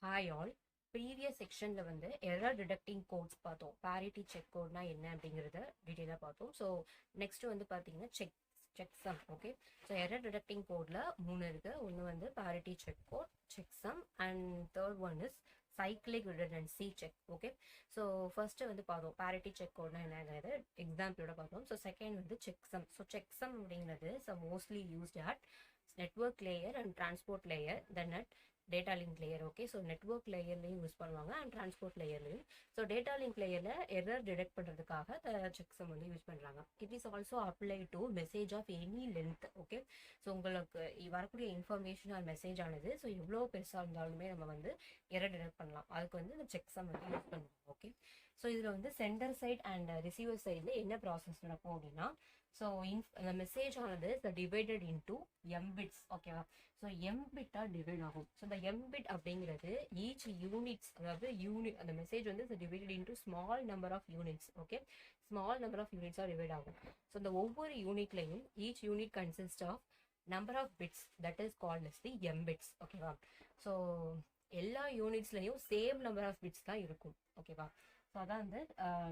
Hi all. Previous sectionல வந்து error detecting codes பார்த்தோம். Parity check codeனா என்ன அப்படிங்கறத டீடைலா பார்த்தோம். So next வந்து பாத்தீங்கன்னா checksum. Okay. So error detecting codeல மூணு இருக்கு. ஒன்னு வந்து parity check code, checksum, and third one is cyclic redundancy check. Okay. So first வந்து பார்த்தோம் parity check codeனா என்னங்கறது எக்ஸாம்பிளோட பார்த்தோம். So second வந்து checksum. So checksum அப்படிங்கிறது mostly used at network layer and transport layer, then at data link layer. Okay, so network layer use பண்ணுவாங்க and transport layer. So data link layer error detect பண்றதுக்காக checksum வந்து use பண்றாங்க. It is also applied to message of any length. Okay, so உங்களுக்கு வரக்கூடிய information or message ஆனது so எவ்வளோ பெருசாக இருந்தாலுமே நம்ம வந்து error detect பண்ணலாம். அதுக்கு வந்து இந்த checksum வந்து யூஸ் பண்ணுவோம். ஓகே, ஸோ இதில் வந்து சென்டர் சைட் அண்ட் ரிசீவர் சைடில் என்ன ப்ராசஸ் நடக்கும் அப்படின்னா, ஸோ அந்த மெசேஜ் ஆனது டிவைடட் இன்டூ எம் பிட்ஸ். ஓகேவா, ஸோ எம் பிட்டா டிவைட் ஆகும். ஸோ இந்த எம் பிட் அப்படிங்கிறது ஈச் யூனிட்ஸ், அதாவது யூனிட் அந்த மெசேஜ் வந்து divided into small number of units. Okay, small number of யூனிட்ஸாக டிவைட் ஆகும். ஸோ இந்த ஒவ்வொரு யூனிட்லையும் each unit consist of number of bits, that is called as the M bits. ஓகேவா, ஸோ எல்லா யூனிட்ஸ்லையும் சேம் நம்பர் ஆஃப் பிட்ஸ் தான் இருக்கும். ஓகேவா, ஸோ அதான் வந்து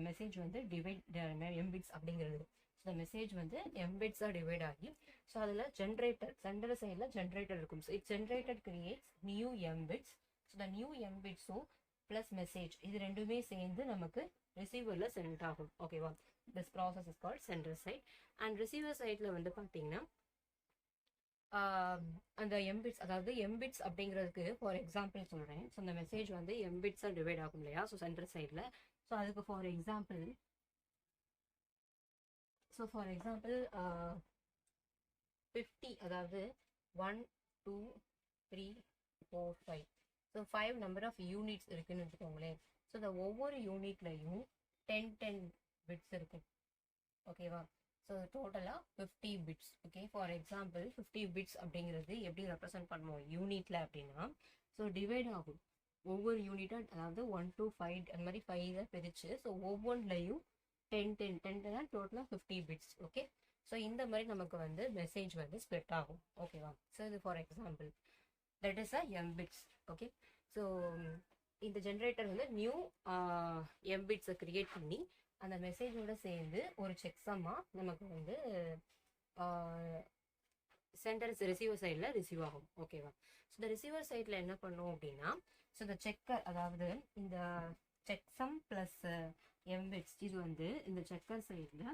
மெசேஜ் வந்து டிவைட் எம் பிட்ஸ் அப்படிங்கிறது. ஸோ மெசேஜ் வந்து எம் பிட்ஸாக டிவைட் ஆகி, ஸோ அதில் ஜென்ரேட்டர் சென்டர் சைடில் ஜென்ரேட்டர் இருக்கும். So it generated creates new M bits. So இந்த நியூ எம் பிட்ஸும் ப்ளஸ் மெசேஜ் இது ரெண்டுமே சேர்ந்து நமக்கு ரிசீவரில் சென்ட் ஆகும். ஓகேவா, this process is called sender side. And receiver சைடில் வந்து பார்த்தீங்கன்னா அந்த எம்பிட்ஸ், அதாவது எம்பிட்ஸ் அப்படிங்கிறதுக்கு ஃபார் எக்ஸாம்பிள் சொல்கிறேன். ஸோ அந்த மெசேஜ் வந்து எம்பிட்ஸாக டிவைட் ஆகும் இல்லையா, ஸோ சென்டர் சைடில். ஸோ அதுக்கு ஃபார் எக்ஸாம்பிள் 50, அதாவது 1 2 3 4 5. ஸோ 5 நம்பர் ஆஃப் யூனிட்ஸ் இருக்குன்னு வச்சுக்கோங்களேன். ஸோ இந்த ஒவ்வொரு யூனிட்லையும் 10 பிட்ஸ் இருக்கும். ஓகேவா, ஸோ டோட்டலாக 50 bits. Okay, for example 50 bits அப்படிங்கிறது எப்படி ரெப்ரசென்ட் பண்ணுவோம் யூனிட்ல அப்படின்னா, ஸோ டிவைட் ஆகும் ஒவ்வொரு யூனிட்டாக, அதாவது 1 to 5 அந்த மாதிரி 5 பிரிச்சு, ஸோ ஒவ்வொன்றிலையும் 10 தான் டோட்டலாக 50 பிட்ஸ். ஓகே, ஸோ இந்த மாதிரி நமக்கு வந்து மெசேஜ் வந்து ஸ்ப்ளிட் ஆகும். ஓகேவா, ஸோ இது for example that is M bits. Okay, so இந்த ஜென்ரேட்டர் வந்து நியூ எம் பிட்ஸை கிரியேட் பண்ணி அந்த மெசேஜோட சேர்ந்து ஒரு செக்ஸமாக நமக்கு வந்து சென்டர் ரிசீவர் சைடில் ரிசீவ் ஆகும். ஓகேவா, ஸோ இந்த ரிசீவர் சைடில் என்ன பண்ணும் அப்படின்னா, ஸோ இந்த செக்கர், அதாவது இந்த செக்ஸம் ப்ளஸ் எம்பிட்ஸ், இது வந்து இந்த செக்கர் சைடில்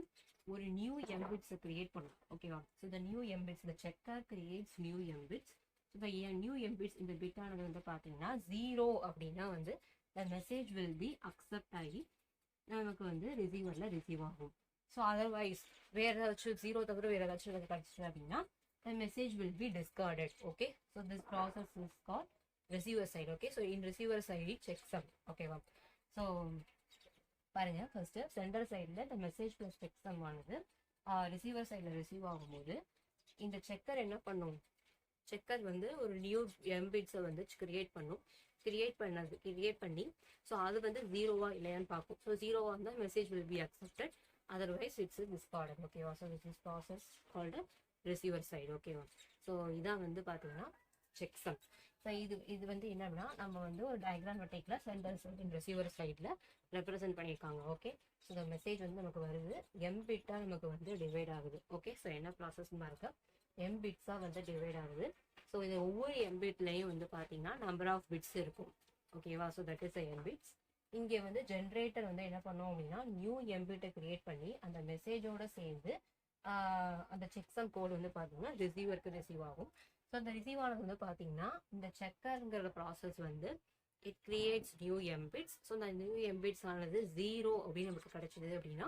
ஒரு நியூ எம்பிட்ஸை கிரியேட் பண்ணும். ஓகேவா, ஸோ இந்த நியூ எம்பிட்ஸ், இந்த செக்கர் கிரியேட்ஸ் நியூ எம்பிட்ஸ். ஸோ இந்த நியூ எம்பிட்ஸ் இந்த பிட்டானது வந்து பார்த்தீங்கன்னா 0 அப்படின்னா வந்து the message will B accept ஆகி நமக்கு வந்து ரிசீவரில் ரிசீவ் ஆகும். ஸோ அதர்வைஸ் வேறு ஏதாச்சும் 0 தவிர வேறு ஏதாச்சும் எனக்கு கிடச்சிச்சு அப்படின்னா the message will B discarded. Okay, so this process is called receiver side. Okay, so in receiver side checksum. ஓகேவா, ஸோ பாருங்க, ஃபர்ஸ்ட் சென்டர் சைடில் த மெசேஜ் ப்ளஸ் செக்ஸம் ஆனது ரிசீவர் சைடில் ரிசீவ் ஆகும்போது இந்த செக்கர் என்ன பண்ணும், செக்கர் வந்து ஒரு நியூ எம்பிட்ஸை வந்து கிரியேட் பண்ணி ஸோ அது வந்து 0வா இல்லையான்னு பார்க்கும். ஸோ 0வா இருந்தால் message will be accepted, otherwise it's discarded. ஓகேவா, so this is process called receiver side. ஓகேவா, ஸோ இதான் வந்து பார்த்தீங்கன்னா செக்ஸம். ஸோ இது வந்து என்னன்னா, நம்ம வந்து ஒரு டயக்ராமேட்டிக்ல சென்டர் சைடு ரிசீவர் சைடில் ரெப்ரசென்ட் பண்ணியிருக்காங்க. ஓகே, ஸோ இந்த மெசேஜ் வந்து நமக்கு வருது, எம் பிட்டா நமக்கு வந்து டிவைட் ஆகுது. ஓகே, ஸோ என்ன ப்ராசஸ் பாருங்க, எம் பிட்ஸாக வந்து டிவைட் ஆகுது. ஸோ இது ஒவ்வொரு எம் பிட்லையும் வந்து பார்த்தீங்கன்னா நம்பர் ஆஃப் பிட்ஸ் இருக்கும். ஓகேவா, so that is M bits. இங்கே வந்து ஜென்ரேட்டர் வந்து என்ன பண்ணும் அப்படின்னா, நியூ எம் பிட்டை கிரியேட் பண்ணி அந்த மெசேஜோட சேர்ந்து அந்த செக்ஸம் கோட் வந்து பார்த்தீங்கன்னா ரிசீவருக்கு ரிசீவ் ஆகும். ஸோ அந்த ரிசீவ் ஆனது வந்து பார்த்தீங்கன்னா இந்த செக்கருங்கிற ப்ராசஸ் வந்து it creates new M bits. So அந்த நியூ எம் பிட்ஸ் ஆனது 0 அப்படின்னு நமக்கு கிடைச்சிது அப்படின்னா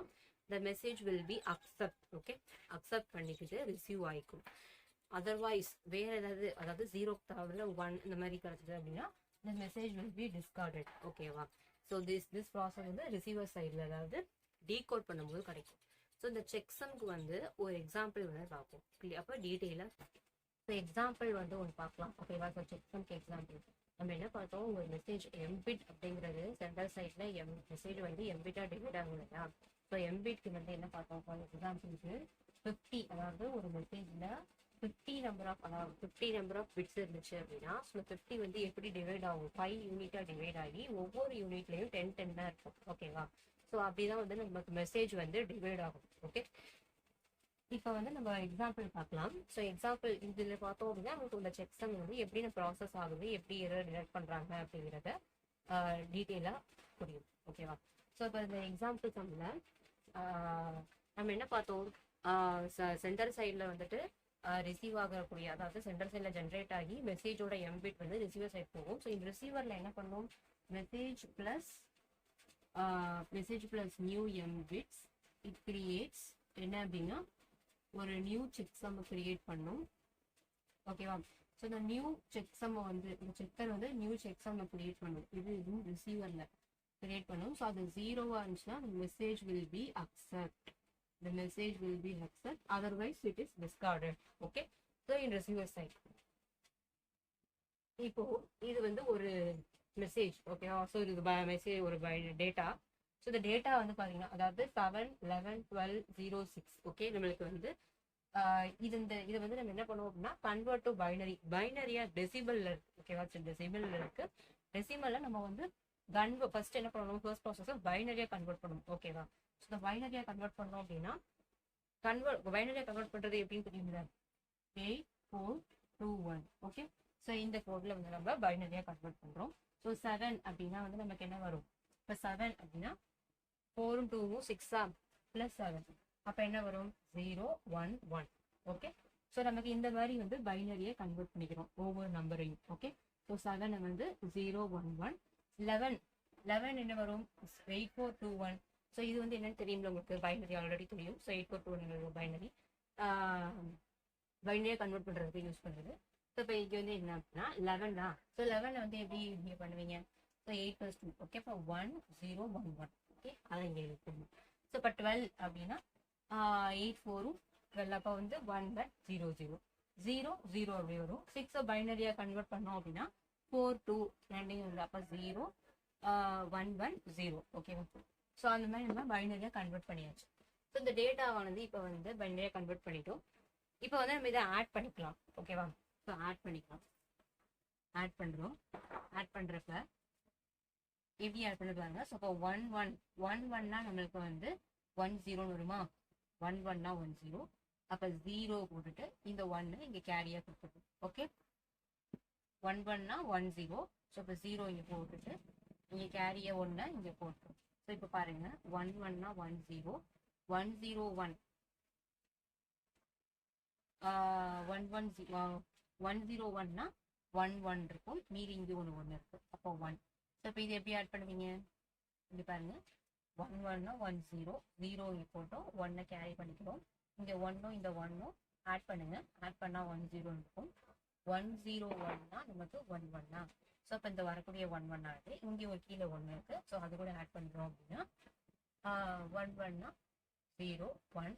the message will be accept. Okay, accept பண்ணிக்கிட்டு ரிசீவ் ஆகிக்கும். அதர்வைஸ் வேற ஏதாவது, அதாவது 0 தவிர 1 இந்த மாதிரி கிடைச்சது அப்படின்னா the message will be discarded. ஓகேவா, ஸோ திஸ் ப்ராசஸ் வந்து ரிசீவர் சைடில், அதாவது டீகோட் பண்ணும்போது கிடைக்கும். ஸோ இந்த செக்ஸம்க்கு வந்து ஒரு எக்ஸாம்பிள் வந்து பார்ப்போம். அப்போ டீட்டெயிலாக ஸோ எக்ஸாம்பிள் வந்து ஒன்று பார்க்கலாம். ஓகேவா, ஸோ செக்ஸம்க்கு எக்ஸாம்பிள் நம்ம என்ன பார்த்தோம், ஒரு மெசேஜ் எம்பிட் அப்படிங்கிறது சென்டர் சைடில் மெசேஜ் வந்து எம்பிட்டாக டிவைட் ஆகும் இல்லையா. ஸோ எம்பிட்க்கு வந்து என்ன பார்த்தோம், ஃபார் எக்ஸாம்பிளுக்கு 50, அதாவது ஒரு மெசேஜில் 50 நம்பர் ஆஃப் பிட்ஸ் இருந்துச்சு அப்படின்னா ஸோ 50 வந்து எப்படி டிவைட் ஆகும் 5 யூனிட்டா டிவைட் ஆகி ஒவ்வொரு யூனிட்லயும் 10 தான் இருக்கும். ஓகேவா? ஸோ அப்படிதான் வந்து நமக்கு மெசேஜ் வந்து டிவைட் ஆகும். ஓகே, இப்போ வந்து நம்ம எக்ஸாம்பிள் பார்க்கலாம். ஸோ எக்ஸாம்பிள் இதில் பார்த்தோம் அப்படின்னா நமக்கு இந்த செக்ஸம் வந்து எப்படி ப்ராசஸ் ஆகுது, எப்படி எரர் டிடெக்ட் பண்ணுறாங்க அப்படிங்கிறத டீட்டெயிலாக புரியும். ஓகேவா? ஸோ இப்போ இந்த எக்ஸாம்பிள் சம்மில் நம்ம என்ன பார்த்தோம், சென்டர் சைடில் வந்துட்டு ரிசீவ் ஆகக்கூடிய, அதாவது சென்டர் சைடில் ஜென்ரேட் ஆகி மெசேஜோட எம்பிட் வந்து ரிசீவர் சைட் போகும். ஸோ இந்த ரிசீவரில் என்ன பண்ணும், message plus new M bits it creates என்ன அப்படின்னா ஒரு நியூ செக்ஸம் கிரியேட் பண்ணும். ஓகேவா? ஸோ இந்த நியூ செக்ஸம் வந்து இந்த செக்கர் வந்து நியூ செக்ஸம் கிரியேட் பண்ணும். இது ரிசீவரில் கிரியேட் பண்ணும். ஸோ அது 0வா இருந்துச்சுன்னா message will B accept. The message will be accepted, otherwise it is discarded. Okay, so in receiver side இப்போ இது வந்து ஒரு மெசேஜ். ஓகேவா? ஸோ இது மெசேஜ் ஒரு டேட்டா. ஸோ இந்த டேட்டா வந்து பார்த்தீங்கன்னா அதாவது 7 11 12 06. ஓகே, நம்மளுக்கு வந்து இது வந்து நம்ம என்ன பண்ணுவோம் அப்படின்னா கன்வெர்ட் டு பைனரியா டெசிபல்ல இருக்கு. ஓகேவா? டெசிபல்ல இருக்கு. டெசிமல்ல நம்ம வந்து ஃபர்ஸ்ட் என்ன பண்ணணும், ஃபர்ஸ்ட் ப்ராசஸ் பைனரியா கன்வெர்ட் பண்ணணும். ஓகேவா? ஸோ இந்த பைனரியா கன்வெர்ட் பண்ணோம் அப்படின்னா பைனரியா கன்வெர்ட் பண்றது எப்படின்னு தெரியுங்களா, 8 4 2 1. ஓகே, ஸோ இந்த கோட்ல வந்து நம்ம பைனரியா கன்வெர்ட் பண்றோம். ஸோ 7 அப்படின்னா வந்து நமக்கு என்ன வரும், இப்போ 7 அப்படின்னா 4 2 6 பிளஸ் 7 அப்போ என்ன வரும் 0 1 1. ஓகே, ஸோ நமக்கு இந்த மாதிரி வந்து பைனரியை கன்வெர்ட் பண்ணிக்கிறோம் ஒவ்வொரு நம்பரையும். ஓகே, ஸோ 7 வந்து 0 1 1. 11 என்ன வரும் 8 4 2 1. ஸோ இது வந்து என்னன்னு தெரியும்ல உங்களுக்கு, பைனரி ஆல்ரெடி தெரியும். ஸோ 8 4 2 1 பைனரி பைனரியை கன்வெர்ட் பண்ணுறதுக்கு யூஸ் பண்ணுறது. ஸோ இப்போ இங்கே வந்து என்ன அப்படின்னா 11 தான். ஸோ 11 வந்து எப்படி நீங்கள் பண்ணுவீங்க, ஸோ 8 + 2. ஓகே, இப்போ 1 0 1 1. ஓகே, அதை இங்கே எழுதிக்கணும். ஸோ இப்போ 12 அப்படின்னா 8 4 12. அப்போ வந்து 1 1 0 0 0 0 அப்படி வரும். 6 பைனரியாக கன்வெர்ட் பண்ணோம் அப்படின்னா 4 2 ரெண்டையும் இல்லை. அப்போ 0 1 1 0. ஓகேவா? ஸோ அந்த மாதிரி நம்ம பைனரியாக கன்வெர்ட் பண்ணியாச்சு. ஸோ இந்த டேட்டாவானது இப்போ வந்து பைனரியாக கன்வெர்ட் பண்ணிட்டோம். இப்போ வந்து நம்ம இதை ஆட் பண்ணிக்கலாம். ஓகேவா? ஸோ ஆட் பண்ணிக்கலாம். ஆட் பண்ணுறோம். ஆட் பண்ணுறப்ப எப்படி ஆட் பண்ணிருக்காங்க, ஸோ இப்போ 1 1 1 1னா நம்மளுக்கு வந்து 1 0 வருமா, 1 1னா 1 0. அப்போ 0 போட்டுட்டு இந்த 1 இங்கே கேரியாக கொடுத்துருக்கோம். ஓகே, 1 1னா 1 0. ஸோ இப்போ 0 இங்கே போட்டுட்டு இங்கே கேரியை 1 இங்கே போட்டுரும். ஸோ இப்போ பாருங்க 1 1னா 1 0 1 0 1 1 1 0 1னா 1 1 இருக்கும். மீதி இங்கே ஒன்று இருக்கு. அப்போ 1. ஸோ இப்போ இது எப்படி ஆட் பண்ணுவீங்க, இங்கே பாருங்க 1 1னா 1 0 0 இங்கே போட்டோம், 1 கேரி பண்ணிக்கிறோம். இங்கே 1ம் இந்த 1ம் ஆட் பண்ணுங்க. ஆட் பண்ணால் 1 0 இருக்கும். 1 0 1னா நமக்கு 1 1னா. ஸோ இப்போ இந்த வரக்கூடிய 1 1 ஆகுது. இங்கே ஒரு கீழே 1 இருக்கு. ஸோ அது கூட ஆட் பண்ணுறோம் அப்படின்னா 1 1னா 0 1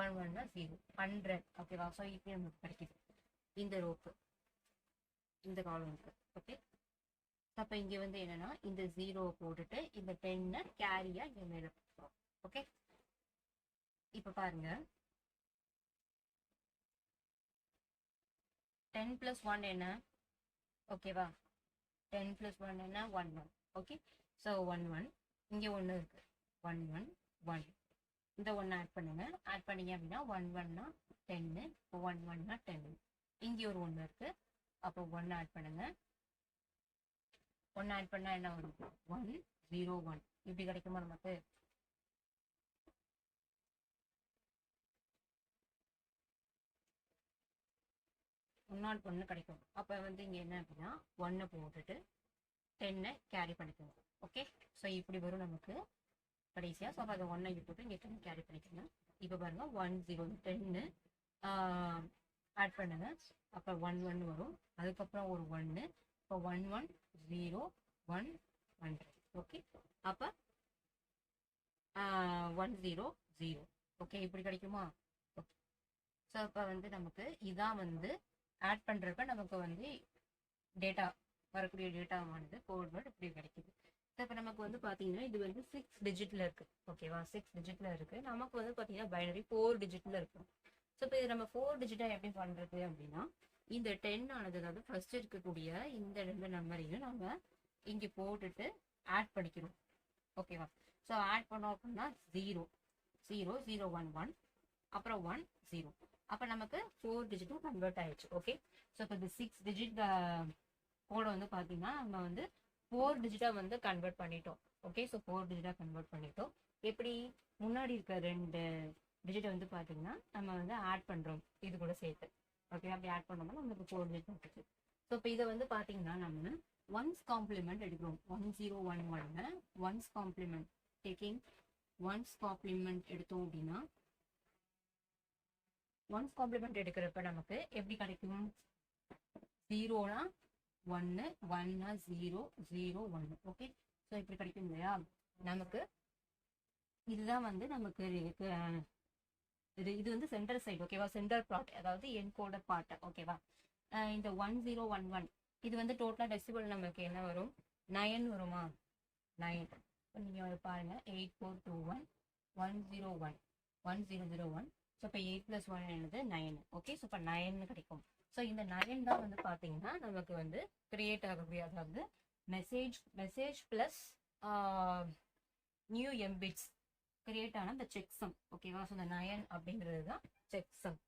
1 1னா 0 100. ஓகேவா? ஸோ இப்படி நமக்கு கிடைக்குது இந்த ரோப்பு, இந்த காலமுக்கு. ஓகே, அப்போ இங்கே வந்து என்னன்னா இந்த 0 போட்டுட்டு இந்த 10 கேரியா இங்கே மேலே போட்டுறோம். ஓகே, இப்போ பாருங்க 10 + 1 என்ன, ஓகேவா? 10 + 1 என்ன 1 1. ஓகே, ஸோ 1 1 இங்கே 1 இருக்கு. 1 1 1 இந்த 1 ஆட் பண்ணுங்க. ஆட் பண்ணீங்க அப்படின்னா 1 1னா 10. இப்போ 1 1னா 10. இங்கே ஒரு 1 இருக்கு. அப்போ 1 ஆட் பண்ணுங்க. 1 ஆட் பண்ணா என்ன வரும் 1 0 1. இப்படி கிடைக்குமா நமக்கு? ஒன்று கிடைக்கும். அப்போ வந்து இங்கே என்ன அப்படின்னா 1 போட்டுட்டு 10 கேரி பண்ணிக்கணும். ஓகே, ஸோ இப்படி வரும் நமக்கு கடைசியாக. ஸோ அப்போ அதை 1 இங்கே போட்டு இங்கே 10 கேரி பண்ணிக்கணும். இப்போ பாருங்க 1 0 10 ஆட் பண்ணுங்க. அப்போ 1 1 வரும். அதுக்கப்புறம் ஒரு 1. இப்போ 1 1 0 1 100. ஓகே, அப்போ 1 0 0. ஓகே, இப்படி கிடைக்குமா? ஓகே, ஸோ இப்போ வந்து நமக்கு இதான் வந்து ஆட் பண்ணுறப்ப நமக்கு வந்து டேட்டா வரக்கூடிய டேட்டா வந்து கோட்வேர்ட் இப்படி கிடைக்குது. இப்போ நமக்கு வந்து பார்த்தீங்கன்னா இது வந்து 6 டிஜிட்ல இருக்கு. ஓகேவா? 6 டிஜிட்ல இருக்கு. நமக்கு வந்து பார்த்தீங்கன்னா பைனரி 4 டிஜிட்ல இருக்கு. ஸோ இப்போ இது நம்ம 4 டிஜிட்டாக எப்படி பண்ணுறது அப்படின்னா, இந்த 10 ஆனது, அதாவது ஃபர்ஸ்ட் இருக்கக்கூடிய இந்த 2 நம்பரையும் நம்ம இங்கே போட்டுட்டு ஆட் பண்ணிக்கிறோம். ஓகேவா? ஸோ ஆட் பண்ணோம் அப்படின்னா 0 0 0 1 1 அப்புறம் 1 0. அப்போ நமக்கு 4 டிஜிட்டும் கன்வெர்ட் ஆயிடுச்சு. ஓகே, ஸோ இப்போ இந்த 6 டிஜிட் கோடை வந்து பார்த்தீங்கன்னா நம்ம வந்து 4 டிஜிட்டாக வந்து கன்வெர்ட் பண்ணிட்டோம். ஓகே, ஸோ 4 டிஜிட்டாக கன்வெர்ட் பண்ணிட்டோம். எப்படி முன்னாடி இருக்க 2 டிஜிட்டை வந்து பார்த்தீங்கன்னா நம்ம வந்து ஆட் பண்ணுறோம் இது கூட சேர்த்து. ஓகே, அப்படி ஆட் பண்ணோம்னா நமக்கு 4 டிஜிட் வந்துச்சு. ஸோ இப்போ இதை வந்து பார்த்தீங்கன்னா நம்ம ஒன்ஸ் காம்ப்ளிமெண்ட் எடுக்கிறோம். 1011 ones complement taking ones complement எடுத்தோம் அப்படின்னா ஒன்ஸ் காம்ப்ளிமெண்ட் எடுக்கிறப்ப நமக்கு எப்படி கிடைக்கும்? 0னா 1 1னா 0 0 1. ஓகே, ஸோ இப்படி கிடைக்கும் இல்லையா? நமக்கு இதுதான் வந்து நமக்கு இது வந்து சென்டர் சைடு. ஓகேவா? சென்டர் பார்ட், அதாவது என்கோடர் பார்ட். ஓகேவா? இந்த 1011 இது வந்து டோட்டலா டெசிபிள் நமக்கு என்ன வரும்? 9 வருமா? 9. நீங்க பாருங்க, 8421 101 1001. ஸோ இப்போ 8 + 1 என்னது 9. ஓகே, ஸோ இப்போ 9 கிடைக்கும். ஸோ இந்த 9 தான் வந்து பார்த்தீங்கன்னா நமக்கு வந்து கிரியேட் ஆகக்கூடிய, அதாவது மெசேஜ் பிளஸ் நியூ எம்பிட்ஸ் கிரியேட் ஆன இந்த செக்ஸம். ஓகேவா? ஸோ இந்த 9 அப்படிங்கிறது தான் செக்ஸம்.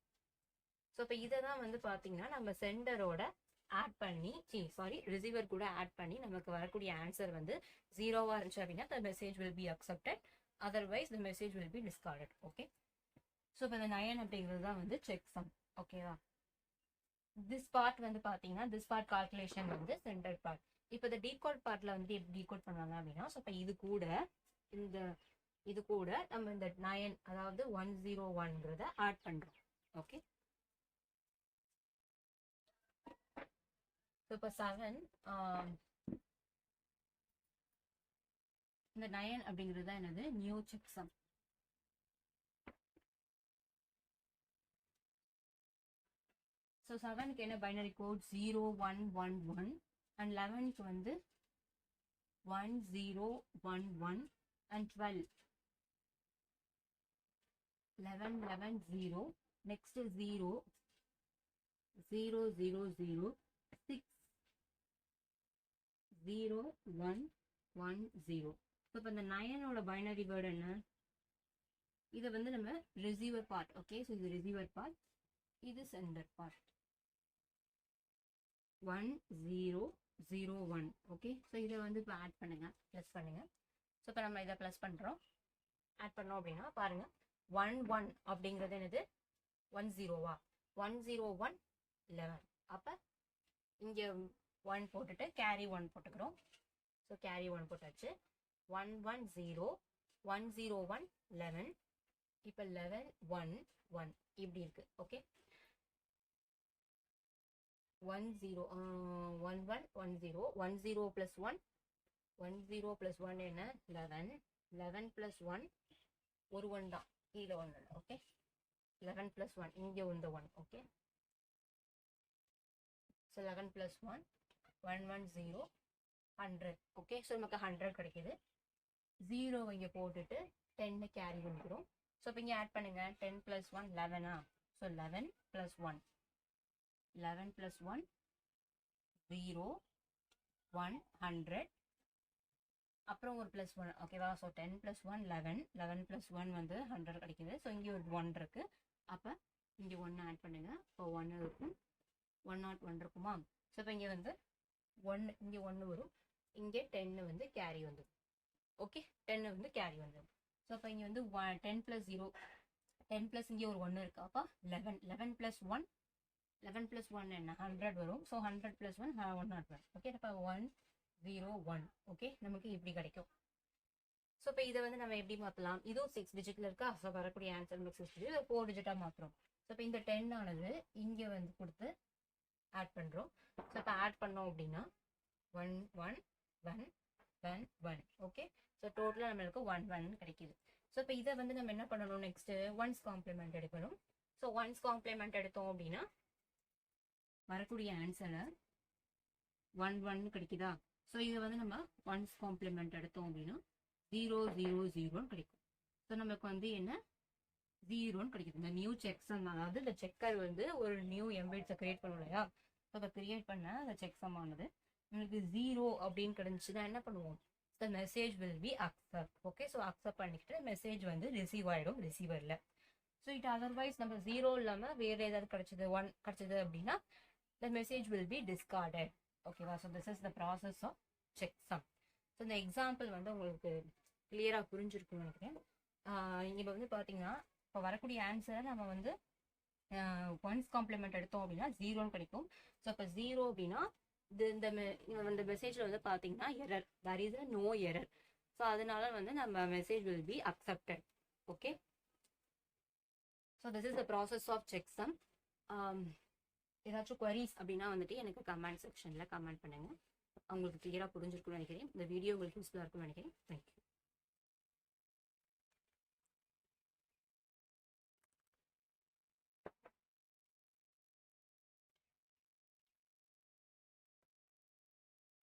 ஸோ இப்போ இதை தான் வந்து பார்த்தீங்கன்னா நம்ம சென்டரோட ஆட் பண்ணி, ரிசீவர் கூட ஆட் பண்ணி நமக்கு வரக்கூடிய ஆன்சர் வந்து 0வா இருந்துச்சு அப்படின்னா the message will be accepted, otherwise the message will be discarded. Okay, so இப்போ இந்த 9 அப்படிங்கிறது தான் வந்து செக்ஸம். ஓகேவா? திஸ் பார்ட் வந்து பார்த்தீங்கன்னா திஸ் பார்ட் கால்குலேஷன் வந்து சென்டர் பார்ட். இப்போ இந்த டீகோட் பார்ட்ல வந்து எப்படி டீகோட் பண்ணுவாங்க அப்படின்னா, ஸோ இப்போ இது கூட நம்ம இந்த 9, அதாவது 101ங்கிறத ஆட் பண்றோம். ஓகே, ஸோ இப்போ 7 இந்த 9 அப்படிங்கிறது தான் என்னது? New checksum. ஸோ 7க்கு என்ன பைனரி கோட்? 0111 அண்ட் 11க்கு வந்து 1011 அண்ட் 12 11 11 0. நெக்ஸ்ட் 0 0 0 0 6 0 1 1 0. ஸோ இப்போ இந்த 9ஓட பைனரி வேர்டு என்ன? இதை வந்து நம்ம ரிசீவர் பார்ட். ஓகே, ஸோ இது ரிசீவர் பார்ட், இது சென்டர் பார்ட். 1 0 0 1. ஓகே, ஸோ இதை வந்து இப்போ ஆட் பண்ணுங்க, ப்ளஸ் பண்ணுங்க. ஸோ இப்போ நம்ம இதை ப்ளஸ் பண்ணுறோம், ஆட் பண்ணோம் அப்படின்னா பாருங்க, 1 1 அப்படிங்கிறது என்னது? 10வா? 101 11. அப்போ இங்கே 1 போட்டுட்டு கேரி 1 போட்டுக்கிறோம். ஸோ கேரி 1 போட்டாச்சு. 110 101 11. இப்போ 11 1 1 இப்படி இருக்கு. ஓகே, 10 11 10 10 plus 1 10 plus 1 என்ன? 11 11 plus 1 ஒரு 1 தான், கீழே 1. ஓகே, 11 plus 1 இங்கே வந்து 1. Okay, so 11 plus 1 110 100. Okay, so நமக்கு 100 கிடைக்குது. 0 இங்கே போட்டுட்டு 10 கேரி பண்ணிக்கிறோம். ஸோ இப்போ இங்கே ஆட் பண்ணுங்க, 10 plus 1 11. So 11 plus 1 11 plus 1 0 1 100. அப்புறம் ஒரு +1. ஓகேவா? ஸோ 10 plus 1 11 11 plus 1 வந்து 100 கிடைக்குது. ஸோ இங்கே ஒரு 1 இருக்கு. அப்போ இங்கே 1 ஆட் பண்ணுங்க. இப்போ 1 இருக்கும், 101 இருக்குமா? ஸோ இப்போ இங்கே வந்து 1, இங்கே 1 வரும், இங்கே 10 வந்து கேரி வந்துடும். ஓகே, 10 வந்து கேரி வந்துடும். ஸோ இப்போ இங்கே வந்து 10 plus 0 10 plus இங்கே ஒரு 1 இருக்கு. அப்போ 11 11 plus 1 11 plus 1 என்ன? 100 வரும். So 100 plus 1 101. ஓகே, அப்போ 101. ஓகே, நமக்கு இப்படி கிடைக்கும். ஸோ இப்போ இதை வந்து நம்ம எப்படி மாற்றலாம்? இதுவும் 6 டிஜிட்ல இருக்கா? ஸோ வரக்கூடிய ஆன்சர் நமக்கு 6 டிஜிட், 4 டிஜிட்டாக மாற்றுறோம். ஸோ இப்போ இந்த 10 ஆனது இங்கே வந்து கொடுத்து ஆட் பண்ணுறோம். ஸோ இப்போ ஆட் பண்ணோம் அப்படின்னா 1 1 1 1 1. ஓகே, ஸோ டோட்டலாக நம்மளுக்கு 1 1 கிடைக்குது. ஸோ இப்போ இதை வந்து நம்ம என்ன பண்ணணும்? நெக்ஸ்ட் ஒன்ஸ் காம்ப்ளிமெண்ட் எடுக்கணும். ஸோ ஒன்ஸ் காம்ப்ளிமெண்ட் எடுத்தோம் அப்படின்னா வரக்கூடிய ஆன்சரை 1 1 கிடைக்குதா? ஸோ இதை வந்து நம்ம ஒன்ஸ் காம்ப்ளிமெண்ட் எடுத்தோம் அப்படின்னா 0 0 0 கிடைக்கும். ஸோ நமக்கு வந்து என்ன? 0ன்னு கிடைக்குது. இந்த நியூ செக்ஸம், அதாவது இந்த செக்கர் வந்து ஒரு நியூ எம்பெட்ஸை கிரியேட் பண்ணும் இல்லையா? ஸோ அதை கிரியேட் பண்ண அந்த செக்ஸம் ஆனது உங்களுக்கு 0 அப்படின்னு கிடைச்சுன்னா என்ன பண்ணுவோம்? the message will be accept. Okay, so accept பண்ணிக்கிட்டு மெசேஜ் வந்து ரிசீவ் ஆகிடும் ரிசீவரில். ஸோ இட் அதர்வைஸ் நம்ம 0 இல்லாமல் வேறு ஏதாவது கிடைச்சது 1 கிடைச்சது அப்படின்னா the message will be discarded. ஓகேவா? So this is the process of checksum. So இந்த எக்ஸாம்பிள் வந்து உங்களுக்கு கிளியராக புரிஞ்சிருக்குன்னு நினைக்கிறேன். இங்கே வந்து பார்த்தீங்கன்னா இப்போ வரக்கூடிய ஆன்சரை நம்ம வந்து ஒன்ஸ் காம்ப்ளிமெண்ட் எடுத்தோம் அப்படின்னா 0ன்னு கிடைக்கும். ஸோ இப்போ 0 அப்படின்னா இந்த மெசேஜில் வந்து பார்த்தீங்கன்னா error, where is no error. So அதனால வந்து நம்ம message will be accepted. Okay, so this is the process of checksum. ஏதாச்சும் queries அப்படின்னா வந்துட்டு எனக்கு கமெண்ட் செக்ஷனில் கமெண்ட் பண்ணுங்கள். உங்களுக்கு கிளியராக புரிஞ்சிருக்குன்னு நினைக்கிறேன். இந்த வீடியோ உங்களுக்கு யூஸ்ஃபுல்லாக இருக்குன்னு நினைக்கிறேன். தேங்க்யூ.